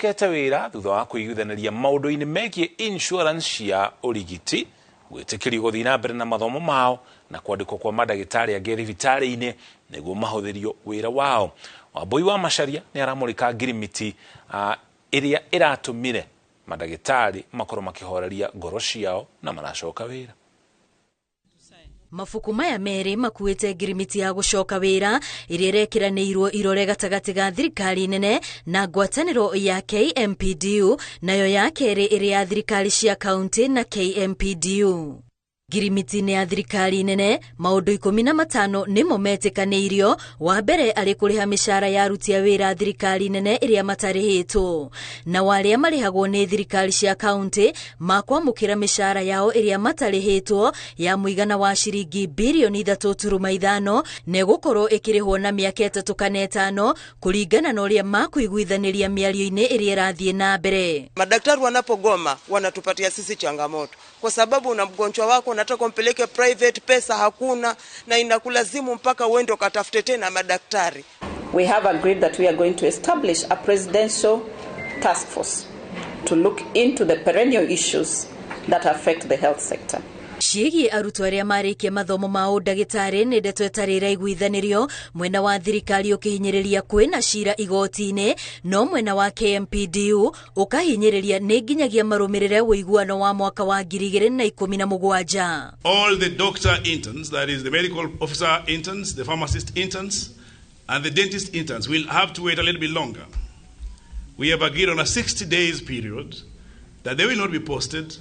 kete wira thutha wa kuiguithaniria maundu-ini megie insurance ya urigiti gwitikiri guthii na mbere na mathomo mao na kwandikwo kwa madagitari angi thibitari-ini niguo mahuthirio wira wao. Wambui wa Macharia ni aramurika ngirimiti iria iratumire madagitari makorwo makihoreria ngoro ciao na maracoka wira. Mafuku maya meri makuite ngirimiti ya gucoka wira iria irekiranirwo irore gatagati ga thirikari nene na ngwataniro ya KMPDU nayo ya keri iria ya thirikari cia kaunti na KMPDU. Ngirimiti-ini ya thirikari nene maundu 15 nimo metikanirio. Wa mbere ari kuriha mishara ya aruti a wira thirikari nene iria matarihitwo, na waria marihagwo ni thirikari cia kaunti makwamukira mishara yao iria matarihitwo ya muigana wa shiringi bilioni 3.5 ne gukorwo ikirihwo na miaka 3 kana 5 kuringana na uria makuiguithaniria miario-ini iria irathie na mbere. Madaktari wanapogoma wanatupatia sisi changamoto, kwa sababu una mgonjwa wako unataka umpeleke private, pesa hakuna na inakulazimu mpaka uende ukatafute tena madaktari. We have agreed that we are going to establish a presidential task force to look into the perennial issues that affect the health sector. Ciegi arutwo aria marikia mathomo ma udagitari ni ndeto etarira iguithanirio mwena wa thirikari ukihinyiriria kwina cira igoti-ini, no mwena wa KMPDU ukahinyiriria ni nginyagia marumirire wiguano wa mwaka wa 2017. All the doctor interns, that is the medical officer interns, the pharmacist interns and the dentist interns will have to wait a little bit longer. We have agreed on a 60 days period that they will not be posted,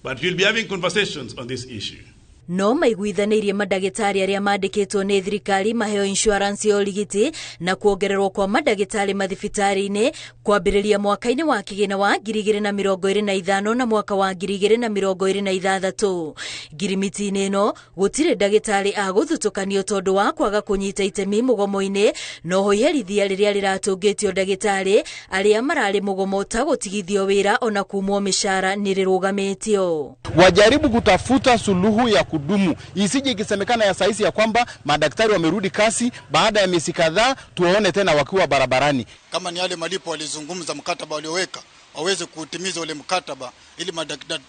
but we'll be having conversations on this issue. No maiguithanirie madagitari aria mandikitwo ni thirikari maheo insurance ya urigiti na kuongererwo kwa madagitari mathibitari-ini kwambiriria mwaka-ini wa kigina wa 2025 na mwaka wa 2026. Ngirimiti-ini ino gutire dagitari aguthutukanio tondu wa kwaga kunyita itemi mugomo-ini no hoiherithia riria riratungitio dagitari aria marari mugomo ta gutigithio wira ona kumwo mishara nirirugamitio. Wajaribu kutafuta suluhu ya kudumu, isije ikisemekana ya saisi ya kwamba madaktari wamerudi kasi baada ya miezi kadhaa tuwaone tena wakiwa barabarani. Kama ni yale malipo walizungumza mkataba walioweka waweze kutimiza ule mkataba ili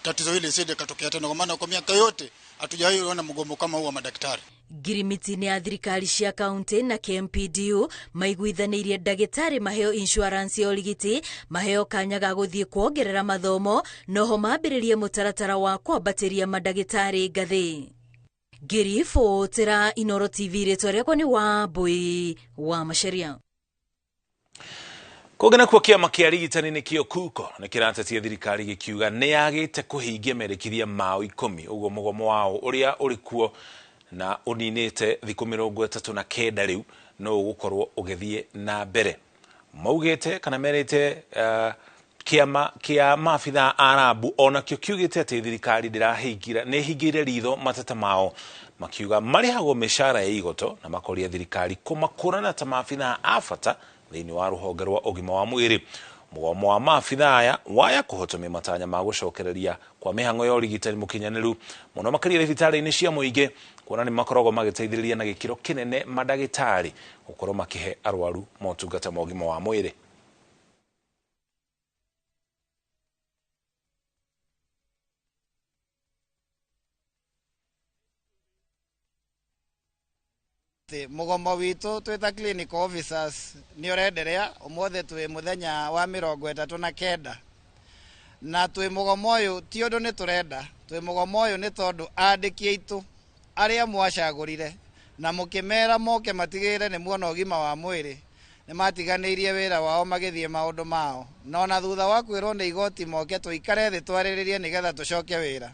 tatizo hili lisije katokea tena, kwa maana kwa miaka yote hatujawahi mgomo kama huu wa madaktari. Ngirimiti-ini ya thirikari cia kaunti na KMPDU maiguithanirie dagitari maheo insurance ya urigiti maheo kanya ga guthie kuongerera mathomo noho mambiririe mutaratara wa kwambatiria madagitari ngathi. Ngiribotera Inooro TV ritwa riakwa ni Wambui wa Macharia. Kugena kwa kiama kia arigitani nikio kuko na kiratetia thirikari gikiuga ni yagite kuhingia merikithia mao 10 ugo mugomo wao uria urikuo na uninite thiku 39 riu no gukorwo ugithie na mbere. Maugite kana merite kiama kia mafitha arabu ona kio kiugite ati thirikari ndirahingira ne hingire ritho matata mao makiuga marihagwo mishara ya igoto na makoria thirikari kumakurana ta mafitha afata thini wa ruhonge rwa ugima wa mwiri. Mugomo wa mafitha aya waya kuhotomia matanya ma gucokereria kwa mihango ya urigitani mukinyaniru muno makaria thibitari-ini cia muingi kuona ni makorogo magiteithiriria na gikiro kinene madagitari gukorwo makihe arwaru motungata ma ugima wa mwiri. Mugomo witu twita clinical officers ni urenderea umothe twi muthenya wa 39 na twi mugomo uyu ti undu ni turenda, twi mugomo uyu ni tondu andiki aitu aria mwacagurire na mukimera moke matigire ni muona ugima wa mwiri ni matiganirie wira wao magithie maundu mao no na thutha wa kwirwo ni igoti moke tuikare thi twariririe nigetha tucoke wira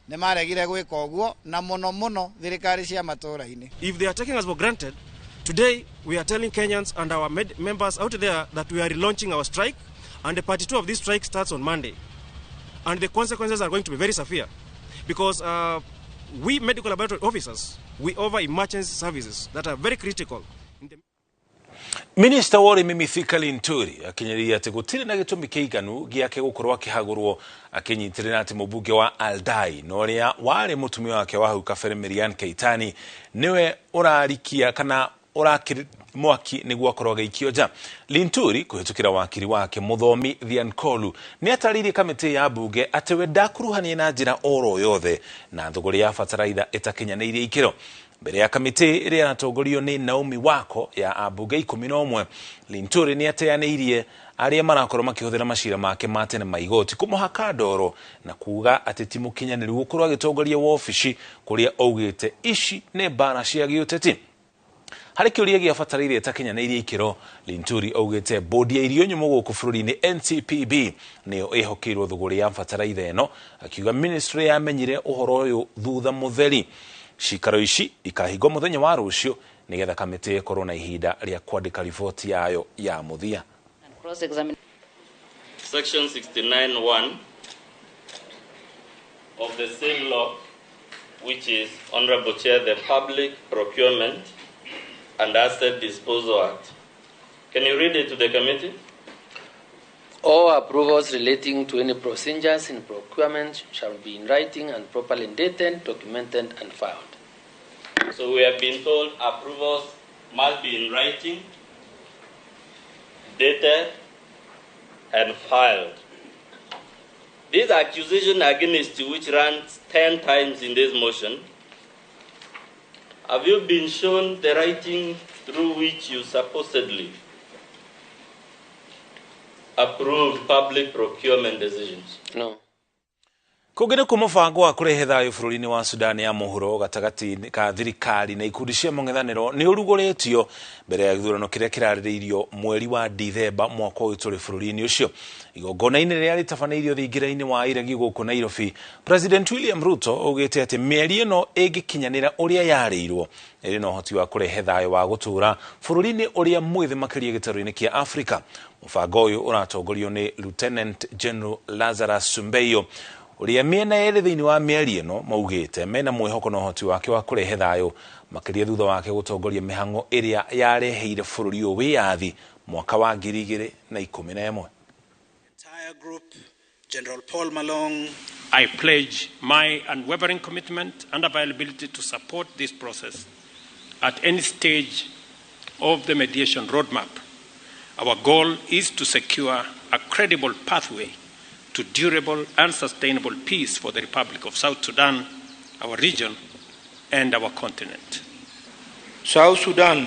ne maregire gwika oguo na muno thirikari cia matura-ini. If they are taking us for granted, today we are telling Kenyans and our members out there that we are relaunching our strike, and the part 2 of this strike starts on Monday, and the consequences are going to be very severe because we medical laboratory officers, we offer emergency services that are very critical. Minister wa urimi Mithika Linturi akinyiriria ati gutire na gitumi kiiganu giake gukorwa kihagurwo akinyitirira ati mubunge wa Aldai noria wari mutumia wake wa hau kabere Miriam Keitany niwe urarikia kana mwaki niguo akorwo ageikio nja. Linturi kuhitukira wakiri wake Muthomi Thiankolu ni ataririe kamiti ya bunge ati we ndakuruhania na njira oro yothe na thogori ya bataraitha itakinyaniire ikiro. Mbere ya kamiti iria anatongorio ni Naomi Wako ya abunge 11, Linturi ni ateaneirie aria marakorwo makihuthira macira make matene maigoti kumuhaka ndoro na kuga ati timu kinyaniru gukorwo agitongoria wofici kuria augite ici ne bana cia giuteti. Hari kiuria gia bataraitha itakinyaniire ikiro, Linturi augite bodi ya irio nyumu guku bururi-ini NCPB niyo ihokirwo thogori ya bataraitha eno, akiuga ministry yamenyire uhoro uyu thutha mutheri. Cikaro ici ikahingwo muthenya wa rucio nigetha kamiti ikorwo na ihinda ria kwandika riboti yayo ya muthia. Section 69(1) of the same law, which is, Honorable Chair, the Public Procurement and Asset Disposal Act. Can you read it to the committee? All approvals relating to any procedures in procurement shall be in writing and properly dated, documented, and filed. So we have been told approvals must be in writing, dated, and filed. This accusation against you, which runs 10 times in this motion, have you been shown the writing through which you supposedly approved public procurement decisions? No. Kugire ku mubango wa kurehe thayu bururi-ini wa Sudan ya muhuro gatagati ka thirikari na ikundi cia mung'ethaniro ni uruguritio mbere ya githurano kiria kiraririirio mweri wa Dithemba mwaka uyu turi bururi-ini ucio. Igongona-ini riria ritabaneirio thingira-ini wa iregi guku Nairobi, President William Ruto augite ati mieri ino igikinyanira uria yareirwo iri no hoti wa kurehe thayu wa gutura bururi-ini uria mwithi makiria gitaro-ini kia Afrika. Mubango uyu uratongorio ni Lieutenant General Lazarus Sumbeyo uria miena yeri thiini wa mieri ino maugite mena mwihoko no hoti wake wa kurehe thayu makiria thutha wake gutongoria mihango iria yareheire bururi uyu wiyathi mwaka wa 2011. Entire group, General Paul Malong, I pledge my unwavering commitment and availability to support this process at any stage of the mediation roadmap. Our goal is to secure a credible pathway to durable and sustainable peace for the Republic of South Sudan, our region, and our continent. South Sudan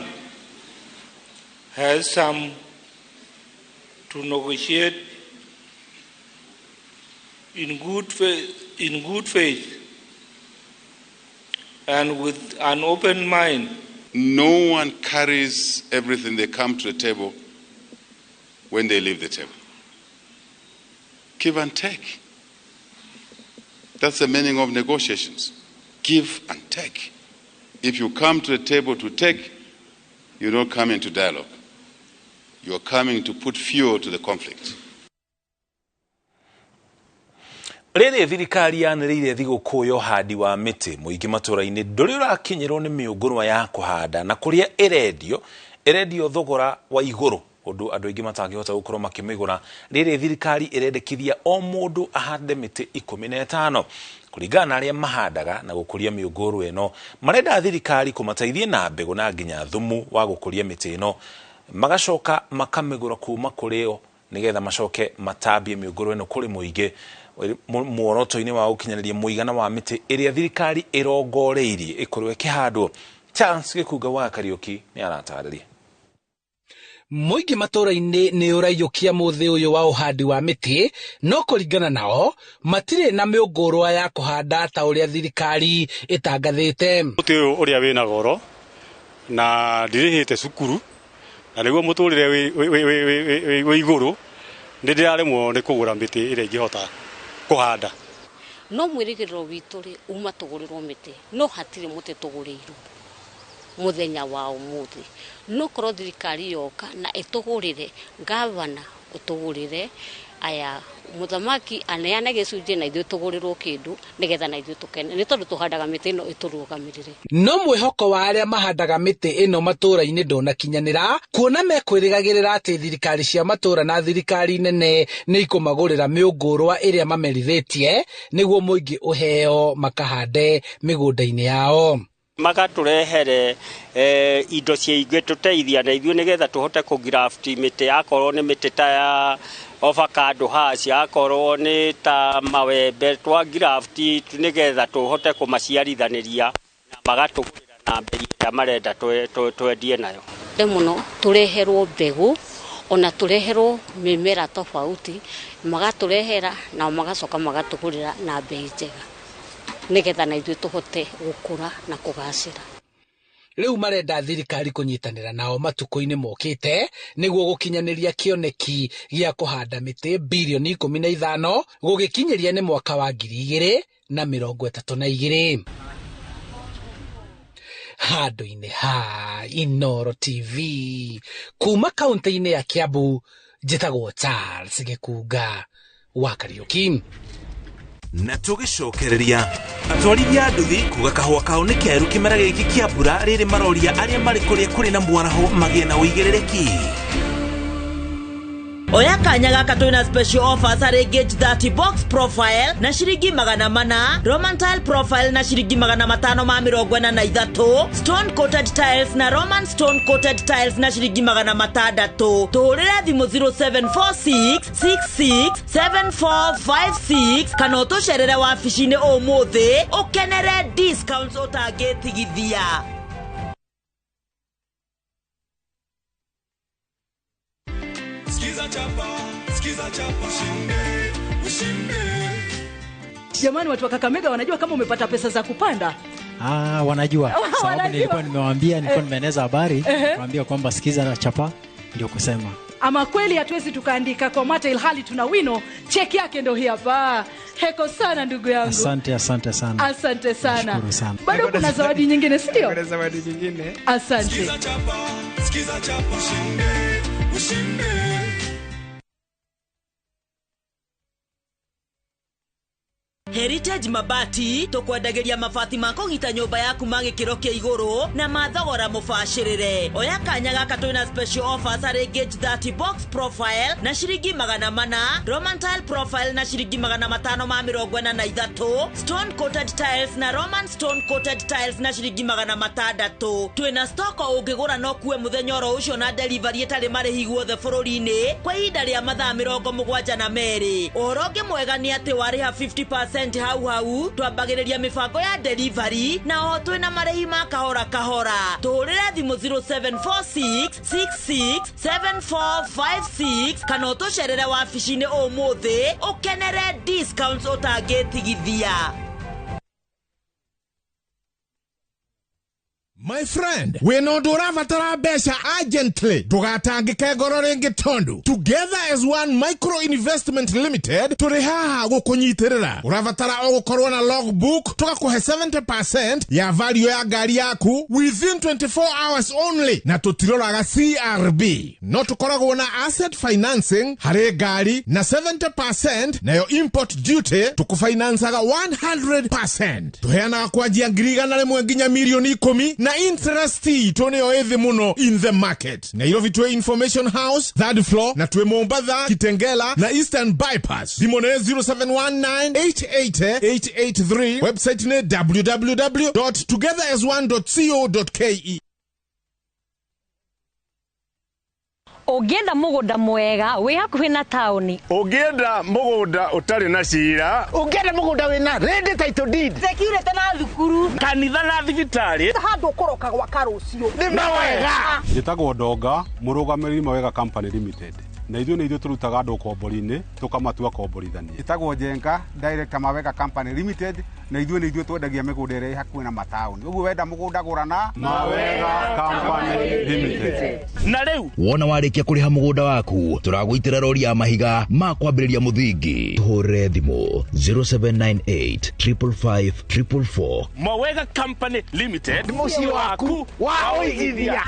has some to negotiate in good faith and with an open mind. No one carries everything they come to the table when they leave the table. Give and take. That's the meaning of negotiations. Give and take. If you come to the table to take, you don't come into dialogue. You're coming to put fuel to the conflict. Rere thirikari yaniriire thigũkũ ya ũhandi wa mĩtĩ mũingĩ matũra-inĩ ndũrĩ ũrakinyĩrwo nĩ mĩũngũrwa ya kũhanda na kũrĩa ĩrendio thogora wa igũrũ ũndũ andũ aingĩ matangĩhota gũkorwo makĩmĩgũra. Rĩrĩ thirikari ĩrendekithia o mũndũ ahande mĩtĩ 15 kũringana na arĩa mahandaga na gũkũria mĩũngũrwa ĩno. Marenda thirikari kũmateithia na mbegũ na nginya thumu wa gũkũria mĩtĩ ĩno, magacoka makamĩgũra kuma kũrĩ o nĩgetha macoke matambie mĩũngũrwa ĩno kũrĩ mũingĩ. Muoroto-ini wa gukinyaniria muigana wa miti iria thirikari irongoreirie ikorwo ikihandwo. Chance Gikuga wa Kariuki ni aratariria. Muingi matura-ini ni uraiyukia muthi uyu wa uhandi wa miti, no kuringana nao matire na miungurwa ya kuhanda ta uria thirikari itangathite. Muti uyu uria wina goro na ndirihite cukuru na niguo muturire wi iguru ndiraremwo ni kugura miti iria ingihota kuhanda. No mwirigiriro witu ri uma tugurirwo miti no hatire muti tugurirwo muthenya wa umuthi no korwo thirikari yoka na itugurire gavana utugurire aya muthamaki aneane gicunje na ithuĩ tugurirwo kindu nigetha na ithuĩ tukene ni tondu tuhandaga miti ino iturugamirire. No mwihoko wa aria mahandaga miti ino matura-ini ndunakinyanira kuona mekwirigagirira ati thirikari cia matura na thirikari nene ni ikumagurira miungurwa iria mamerithitie niguo muingi uheo makahande migunda-ini yao. magaturehere indo cia igwe tuteithia na ithuĩ nigetha tuhote kugraft mĩtĩ akorwo nĩ mĩtĩ ta ya avocado haci akorwo nĩ ta mawembe twa graft nigetha tuhote kumaciarithanĩria na magatugurĩra na mbei ya marenda twendie nayo. Muno tureherwo mbegu ona tureherwo mĩmera tofauti magaturehera na magacoka magatugurĩra na mbei njega nigetha na ithuĩ tuhote gukura na kugacĩra. Riu marenda thirikari kunyitanira nao matuko-ini mokite niguo gukinyaniria kioneki gia kuhanda miti bilioni 15 gugikinyiria ni mwaka wa 2032. Handu-ini ha Inooro TV kuma kaunti-ini ya Kiambu, njitagwo Charles Gikunga wa Kariuki. Na tugicokereria atwarithia nduthi kuga kahua kao ni keru kimera giki kia mbura riri maroria aria mari kuria kuri na mwaraho magie na uigirereki. Oya kanya gaka twina special offers ari gauge 30 box profile na shiringi 400, Roman tile profile na shiringi 543, stone coated tiles na Roman stone coated tiles na shiringi 600. Tuhurira thimu 0746 66 7456 kana utusherere wabici-ini umuthi ukenere discounts utangitigithia. Skiza chapa, ushinde. Jamani, watu wa Kakamega wanajua kama umepata pesa za kupanda? Wanajua. Sababu nilikuwa nimewaambia, nilikuwa nimeeneza habari, naambia kwamba skiza chapa ndio kusema. Ama kweli hatuwezi tukaandika kwa mata ilhali tuna wino, cheki yake ndio hii hapa. Heko sana ndugu yangu. Asante sana. Asante sana. Nashukuru sana. Bado kuna zawadi nyingine, si ndio? Kuna zawadi nyingine. Asante. Skiza chapa, ushinde. Heritage Mabati tukwendageria mabati ma kũgita nyũmba yaku ma gĩkĩro kĩa igũrũ na mathogora mũbacĩrĩre. Oya kanya gaka twĩna special offers harĩ gauge 30 box profile na shiringi 400, Roman tile profile na shiringi 543, stone coated tiles na Roman stone coated tiles na shiringi 600. Twĩna stock ũngĩgũra no kuwe mũthenya oro ũcio na delivery ĩtarĩ marĩhi guothe bũrũri-inĩ kwa ihinda rĩa mathaa 72. Ũhoro ũngĩ mwega nĩ atĩ warĩha 50% hau twambagĩrĩria mibango ya delivery na oho twĩna marĩhi ma kahora. Tuhurire thimu 0746 66 7456 kana utusherere wabici-ini umuthi ukenere discounts utangitigithia. My friend, we no duravatara besha urgently. Tugatangike ngoro ringi tondu. Together as one micro investment limited, turihaha gukunyitirira. Uravatara ogukorwo na logbook, tugakuhe 70% ya value ya gari yaku within 24 hours only. Na tutiroraga CRB. No tukoragwo na asset financing hare gari na 70% na yo import duty tukufinansaga 100%. Tuheanaga kwanjia ngirigana rimwe nginya milioni 10 na interest toneo ethi muno in the market. Nairobi tuwe Information House, 3rd floor, na tuwe Mombasa, Kitengela, na Eastern Bypass. Dimone 0719-880-883. Website ne www.togetheras1.co.ke. Ugienda mugunda mwega wi hakuhi na tauni, ugienda mugunda utari na cira, ugienda mugunda wina ready title deed, security na thukuru, kanitha na thibitari, handu ukoroka gwa karucio ni mawega. Njitagwo Ndonga, murugamiri Mawega Company Limited. Na ithuĩ nĩ ithuĩ tũrutaga andũ kombori-inĩ tũkamatua komborithania. Njĩtagwo Njenga, Director Mawega Company Limited, na ithuĩ nĩ ithuĩ twendagia mĩgũnda ĩrĩa hakuhĩ na mataũni. Ũguo wenda mũgũnda gũra na Mawega Company Limited. Na rĩu wona warĩkia kũrĩha mũgũnda waku, tũragwĩtĩra rori ya mahiga ma kwambĩrĩria mũthingi. Tũhũrĩre thimũ 0798 555 444. Mawega Company Limited, mũciĩ waku wa ũigithia.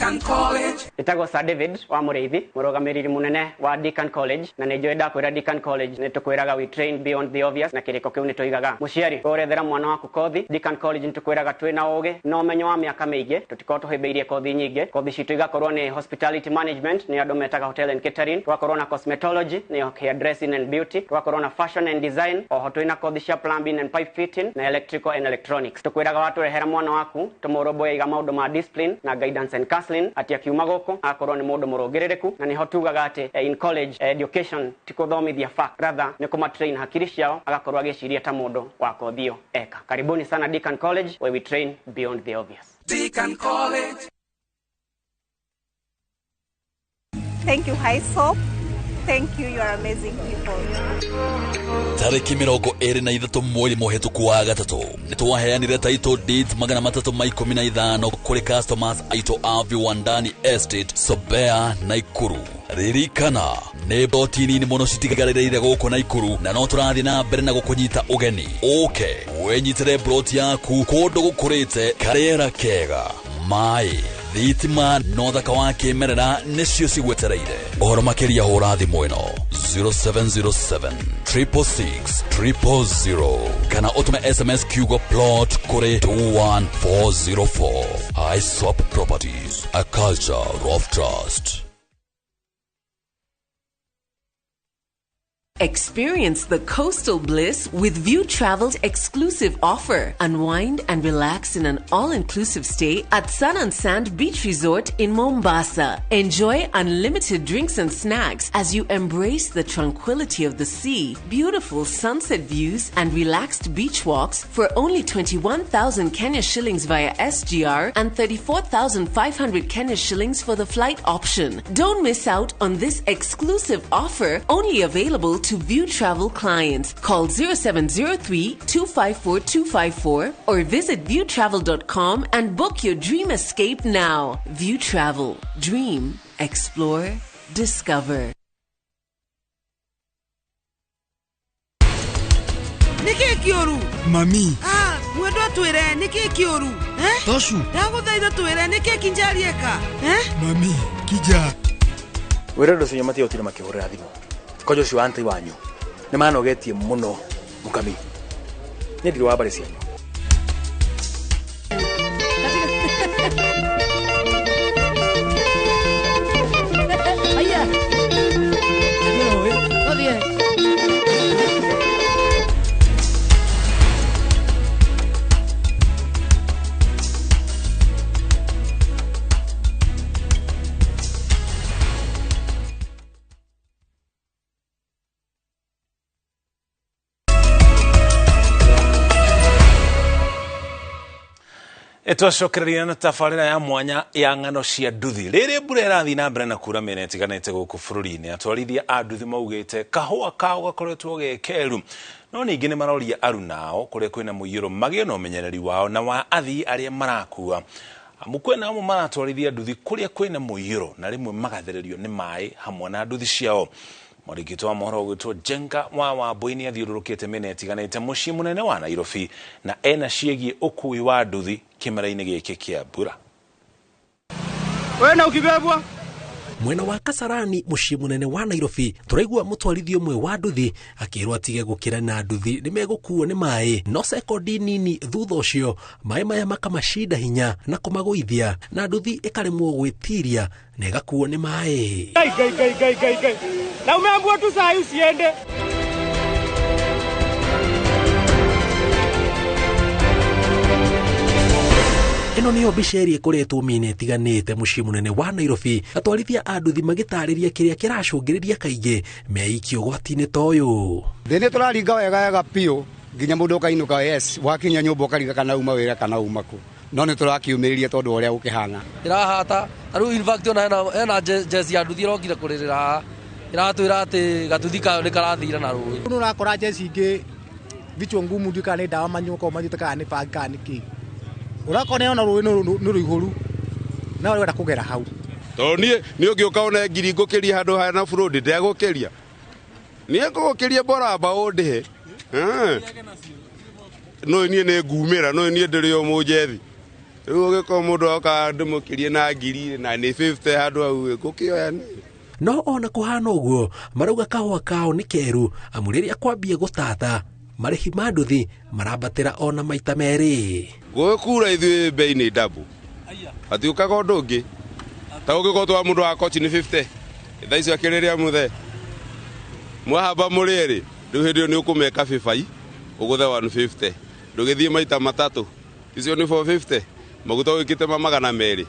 Deakin College. Itago Sir David wa Muriithi, murugamiriri munene wa Deakin College, na nijwenda kwira Deakin College nitukwiraga we train beyond the obvious, na kiriko kiu nituigaga muciari urethera mwana waku kothi. Deakin College nitukwiraga twina ugi no umenyo wa miaka miingi, tutiko tuhibeirie kothi nyingi. Kothi citu igakorwo ni hospitality management, ni andu metaga hotel and catering, twakorwo na cosmetology, ni hair dressing and beauty, twakorwo na fashion and design, oho twina kothi cia plumbing and pipe fitting na electrical and electronics. Tukwiraga watu rehera mwana waku tumuromboe iga maundu ma discipline na guidance and counseling, ati akiuma guku akorwo ni mundu murugiririku, na niho tugaga ati in college education tikuthomithia fact, rather ni kuma train hakiri ciao agakorwo agiciria ta mundu wa kothio eka. Karibuni sana Deakin College, where we train beyond the obvious. Deakin College. Thank you, High Soap. Thank you, you are amazing people. Tariki 23 mweri muhituku wa gatatu nitwaheanire title deed 315 kuri customers aito a Viwandani Estate Sobea Naikuru. Ririkana ne botini ni mono citigarire guko Naikuru, na no turathi na mbere na gukunyita ugeni. Okay, wenyitire broti yaku kundu gukurite karera kega mai thitima no thaka wa kimerera nicio cigwetereire. Ohoro makiria hura thimu ino 0707 666 000 kana utume SMS kiugo plot kuri 21404. ISOP Properties, a culture of trust. Experience the coastal bliss with View Travel's exclusive offer. Unwind and relax in an all-inclusive stay at Sun and Sand Beach Resort in Mombasa. Enjoy unlimited drinks and snacks as you embrace the tranquility of the sea, beautiful sunset views and relaxed beach walks for only 21,000 Kenya shillings via SGR and 34,500 Kenya shillings for the flight option. Don't miss out on this exclusive offer, only available to View Travel clients. Call 0703-254-254 or visit viewtravel.com and book your dream escape now. View Travel. Dream. Explore. Discover. Niki kioru mami mwendo twire niki kioru toshu ndaguthaitha twire niki kinjarieka mami kija wira ndo cenyo matio tire makihurira thimu kojo cio anti wanyu ni manogetie muno mukami ni ndiro wa bare cianyu aya no bien. Etwacokereria na tabarĩra ya mwanya ya ng'ano cia nduthi. Rĩrĩ mbura ĩrathiĩ na mbere na kura mĩena ĩtiganĩte gũkũ bũrũri-inĩ, atwarithia a nduthi maugĩte kahũa kao gakoretwo gekeru, no ningĩ nĩ maroria aruna ao kũrĩa kwĩna mũiyũro magĩe na ũmenyereri wao na wa athii arĩa marakua. Kwĩna amwe maratwarithia nduthi kũrĩa kwĩna mũiyũro na rĩmwe magathererio nĩ maĩ hamwe na nduthi ciao. Mwarigito wa mohoro gwitwo Jenga wa Wambui nĩ athiũrũrũkĩte mĩena ĩtiganĩte mũciĩ mũnene wa Nairobi na ena ciĩgiĩ ũkui wa nduthi kĩmera-inĩ gĩkĩ kĩa mbura. Wena ukibebwa mwena wa Kasarani muciĩ munene wa Nairobi turaigua mutwarithio mwe wa nduthi akirwo atige gukira na nduthi ni megukuo ni mai no sekondi nini thutha ucio mai maya makamashida hinya na kumaguithia na nduthi ikaremwo gwitiria na igakuo ni mai. Gai na umeambiwa tu saa hii usiende. Ino niyo bisheri ikoretwo mĩena ĩtiganĩte mũciĩ munene wa Nairobi, atwarithia a nduthi magĩtarĩria kĩrĩa kĩracũngĩrĩria kaingĩ meikio gwati-inĩ ta ũyũ. Thĩinĩ tũraringa wega piũ nginya mũndũ ũkainũka yes wakinya nyũmba ũkariga kana uma wĩra kana uma kũ, no nĩ tũrakiumĩrĩria tondũ ũrĩa gũkĩhana. Ĩrahata rĩu in fact ona hena jezi ya nduthi ĩrokire kũrĩrĩra haha iratwĩra atĩ gatuthi kao nĩ karathira na rũĩ. Nĩ ũrakora jezi ingĩ vichwa ngumu ndika nĩ ndawa manyuka mathiĩte kana nĩ bagi kana nĩ kĩ. Urakona ona rũĩ nĩ rũihũru na wenda kũgera hau. Tondũ nĩ ũngĩũka one ngiri ngũkĩria handũ haya na burudi ndegũkĩria. Nĩ ngũkĩria bora mbaũ ndĩhe. No niĩ nĩ ngumĩra no niĩ ndĩrĩ o mũnjethi. riu giko mundu oka ndimukirie na ngiri na ni 50 handu au gukioya ni no ona kuhana uguo marauga kahua kao ni keru amu riria kwambie gutata marihi ma nduthi marambatira ona maita meri gukura ithui bei ni double ati ukaga undu ungi ta ugikotwa mundu akochi ni 50 thaicio akiriria muthe mwahamba muriri riu hindi ni ukumeka 55 uguthe 150 ndugithie maita matatu icio ni 450 maguta wikite magana meri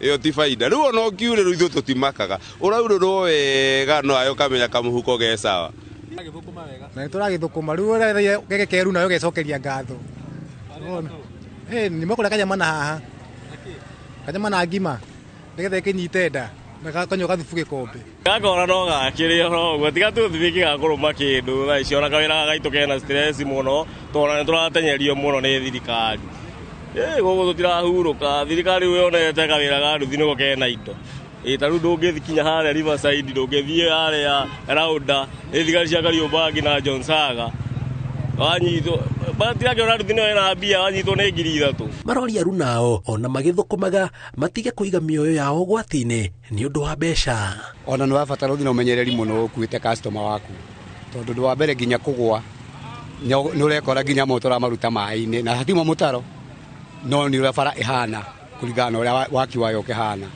iyo ti faida riu ona ukiure riu ithu tutimakaga uraururwo wega no ayo kamenya kamuhuko ge sawa na turagithukuma riu ura gege keru nayo gecokeria ngatho ni makora kanyama na haha kanyama na ngima nigetha kinyite nda na kanyo gathubu gikombe gakora no gakirio no gutiga tuthibiki gakuruma kindu tha icio na kawira gaitu kena stress muno tona turatenyerio muno ni thirikari gogo tutirahuruka thirikari wionete kawira ga nduthi niko kena indo taru ndungithikinya haria Riverside ndungithie haria Raunda thirikari cia Kariombangi na Jonsaga wanyitwo batira kiona nduthi no ena mbia wanyitwo ni 3,000 marori aru nao ona magithukumaga matige kuiga mioyo yao gwatine ni undu wa besha ona no abatara uthi no menyereri muno ukuite customer waku tondu ndu wa mbere ginya kugwa ni urekora ginya motora maruta mai-ini na hatimo mutaro no ni urabara ihana kuringana uria waki wayo kihana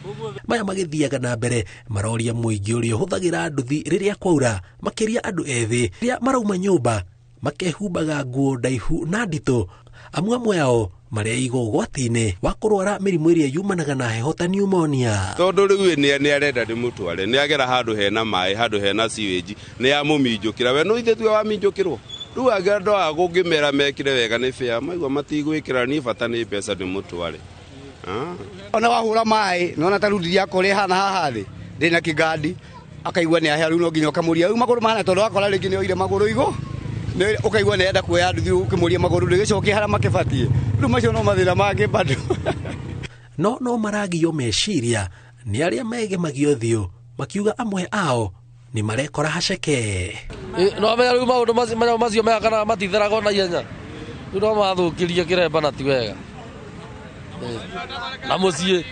maya magithiaga na mbere maroria muingi uria huthagira nduthi riria kwaura makiria andu ethi riria marauma nyumba makehumbaga nguo ndaihu na ndito amwe yao maria igo gwatine wa kurwara mirimu iria yumanaga na heho ta pneumonia tondu riu ni arenda ndimutware ni agera handu hena mai handu hena sewage ni amuminjukira we no ithe tu wa minjukirwo riu agera ndo agungimera mekire wega ni fair maigwa matigwikira ni bata ni pesa ndimutware ona wahura mai nona tarudiria kuri hana haha thi ndina kigandi akaigua ni ahia riu no nginya kamuria riu maguru mahana tondu akora ringi ni oire maguru igo ni ukaigua ni enda kuoya nduthi ukimuria maguru ndigicokia haria makibatie riu macio no mathina mangi bado no maragio meciria ni aria megemagio thio makiuga amwe ao ni marekora haceke no amenya riu maundu macio mega kana matitheraga na ihenya riu no mathukirie kiremba na ti wega na mucie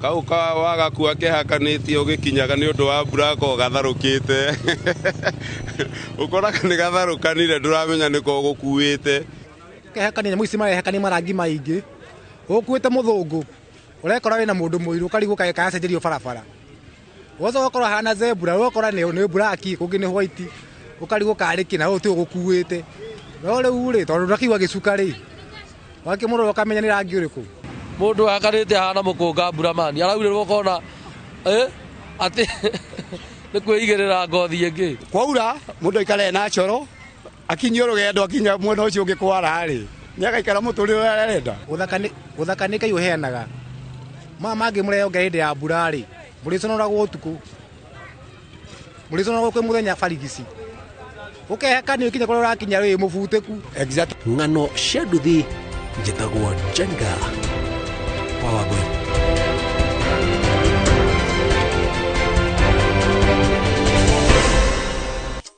kau ka wagakua kehakanĩtie ũgĩkinyaga nĩ ũndũ wa mbura ko gatharũkĩte ũkoraga nĩ gatharũkanire ndũramenya nĩko gũkuĩte kehakania nyamũ ici marehakania marangi maingĩ ũkuĩte mũthũngũ ũrekora wĩna mũndũ mũirũ ũkarigwo kaĩ kacenjerio barabara ũgacoka ũgakora hana zebra ũgakora nĩ buraki kũngĩ nĩ white ũkarigwo karĩ kĩna ũũ ti ũgũkuĩte no rĩu rĩ tondũ ndakigua gĩcuka rĩ wake mũndũ ũkamenya nĩ rangi ũrĩkũ mundu akarite hana mukunga buramani araurerwo kona ati ni kwigirira ngothi ingi kwaura mundu ikare na choro akinyio rugendo akinya mwena ucio ungi kwara ri ni agaikara muturire uria arenda uthakani kai uheanaga mangi mureyonge hindi ya mbura ri muriconoragwo utuku muriconoragwo kwi muthenya barigisi ukehakani ukinya kuria urakinya ri mubuteku ng'ano cia nduthi njĩtagwo Jenga Wawagwe.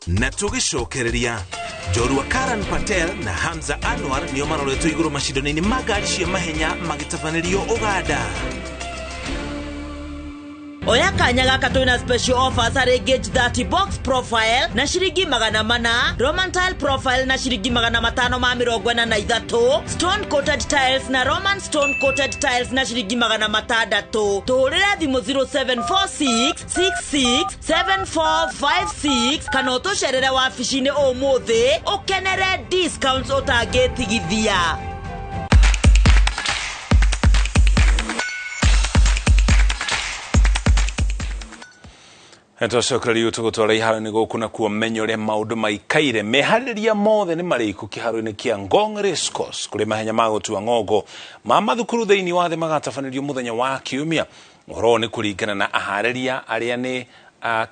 Na tũgĩcokereria Jorua Karan Patel na Hamza Anwar nĩo maroretwo igũrũ macindano-inĩ ma ngari cia mahenya magĩtabanĩrio Uganda. Oya kanya gaka twina special offers harĩ Gauge 30 box profile na ciringi 400, Roman tile profile na ciringi 543, stone coated tiles na Roman stone coated tiles na ciringi 600. Tuhurire thimu 0746 66 7456 kana utucerere wabici-inĩ ũmũthĩ ukenere discounts utangĩtigithia. Tũcokereria tũgũtwara iharo-inĩ gũkũ na kuomenya ũrĩa maũndũ maikaire meharĩria mothe nĩ marĩkũ kĩharo-inĩ kĩa Ngong Race Course kũrĩ mahenya ma gũtua ng'ongo ma mathukuru thĩinĩ wa thĩ magatabanĩrio mũthenya wa Kiumia. Ũhoro nĩ kũringana na aharĩria arĩa nĩ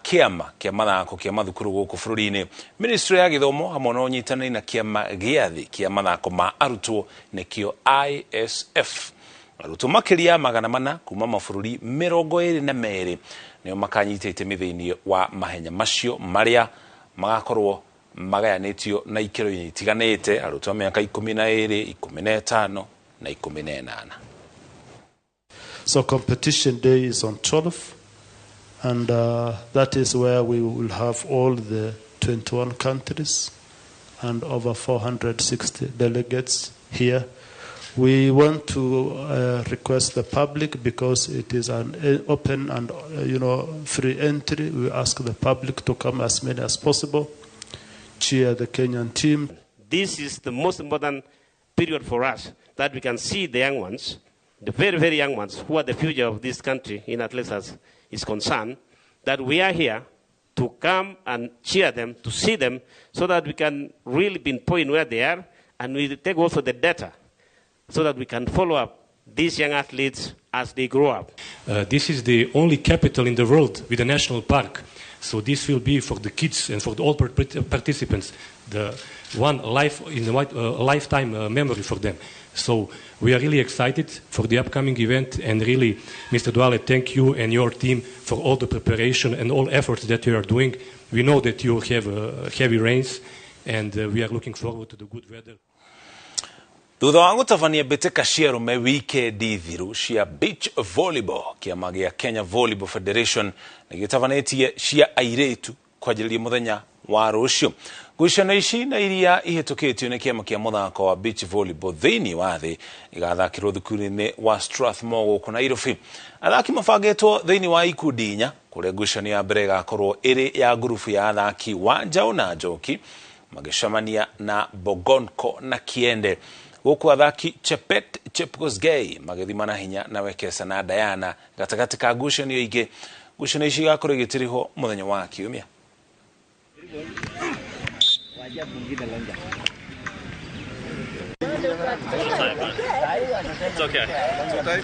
kĩama kĩa mathako kĩa mathukuru gũkũ bũrũri-inĩ. Ministry ya Gĩthomo hamwe na ũnyitanĩri na kĩama gĩa thĩ kĩa mathako ma arutwo nĩkĩo ISF. Arutwo makĩria 400 kuma mabũrũri 22 nĩo makanyita itemi thĩinĩ wa mahenya macio marĩa magakorwo magayanĩtio na ikĩro itiganĩte, arutwo a mĩaka 12, 15 na 18. So competition day is on 12th, and that is where we will have all the 21 countries and over 460 delegates here. We want to request the public, because it is an open and free entry. We ask the public to come as many as possible, cheer the Kenyan team. This is the most important period for us, that we can see the young ones, the very, very young ones, who are the future of this country in athletics is concerned, that we are here to come and cheer them, to see them, so that we can really pinpoint where they are, and we take also the data, so that we can follow up these young athletes as they grow up. This is the only capital in the world with a national park. So this will be for the kids and for all participants the one lifetime memory for them. So we are really excited for the upcoming event, and really, Mr. Duale, thank you and your team for all the preparation and all efforts that you are doing. We know that you have heavy rains, and we are looking forward to the good weather. Thutha wa gũtabania mbĩtĩka cia arũme wikendi thiru cia beach volleyball, kĩama gĩa Kenya Volleyball Federation nĩgĩtabanĩtie cia airĩtu kwanjĩrĩria mũthenya wa rũciũ. Ngucanio ici na iria ihĩtũkĩtio nĩ kĩama kĩa mũthako wa beach volleyball thĩinĩ wa thĩ igathakĩrwo thukuru-inĩ wa Strathmore gũkũ Nairobi. Athaki mabangĩtwo thĩinĩ wa ikundi inya, kũrĩa ngucanio ya mbere ĩgakorwo ĩrĩ ya ngurubu ya athaki wa Njaũ na Njoki magĩcemania na Bogonko na Kiende. Gũkũ athaki Chepet Chepkosgei magĩthimana hinya na Wekesa na Diana gatagatĩ ka ngucanio ingĩ. Ngucanio ici igakorwo igĩtĩrĩhwo mũthenya wa Kiumia. It's okay. It's okay.